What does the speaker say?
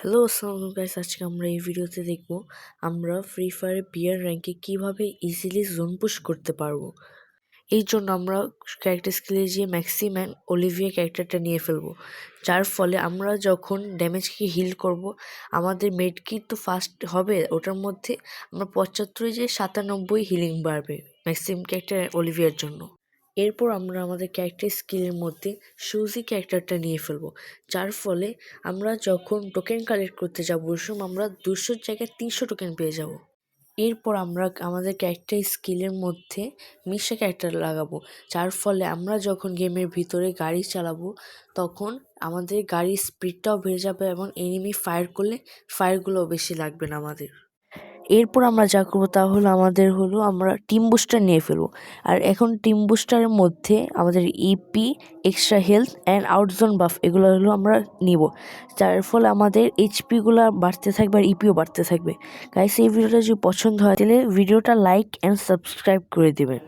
Hello আসসালামু guys, আজকে আমরা এই ভিডিওতে দেখব আমরা ফ্রি ফায়ারে বিয়ার র্যাঙ্কে কিভাবে ইজিলি জোন পুশ করতে পারবো। এই জন্য আমরা ক্যারেক্টার স্কিলে গিয়ে ম্যাক্সিম অ্যান্ড অলিভিয়া ক্যারেক্টারটা নিয়ে ফেলবো, যার ফলে আমরা যখন ড্যামেজকে হিল করব আমাদের মেড কিট তো ফার্স্ট হবে, ওটার মধ্যে আমরা 75 যে 97 হিলিং বাড়বে ম্যাক্সিম ক্যারেক্টার অলিভিয়ার জন্য। এরপর আমরা আমাদের ক্যারেক্টার স্কিলের মধ্যে সুজি ক্যারেক্টারটা নিয়ে ফেলবো, যার ফলে আমরা যখন টোকেন কালেক্ট করতে যাবো ওই সময় আমরা 200 জায়গায় 300 টোকেন পেয়ে যাব। এরপর আমরা আমাদের ক্যারেক্টার স্কিলের মধ্যে মিশা ক্যারেক্টার লাগাবো, যার ফলে আমরা যখন গেমের ভিতরে গাড়ি চালাবো তখন আমাদের গাড়ির স্পিডটাও বেড়ে যাবে এবং এনিমি ফায়ার করলে ফায়ারগুলোও বেশি লাগবে না আমাদের। এরপর আমরা যা করবো তা হলো আমরা টিম বুস্টার নিয়ে ফেলবো। আর এখন টিম বুস্টারের মধ্যে আমাদের ইপি, এক্সট্রা হেলথ অ্যান্ড আউটজোন বাফ এগুলো আমরা নিব, যার ফলে আমাদের এইচপিগুলো বাড়তে থাকবে আর ইপিও বাড়তে থাকবে। গাইস, এই ভিডিওটা যদি পছন্দ হয় তাহলে ভিডিওটা লাইক অ্যান্ড সাবস্ক্রাইব করে দেবেন।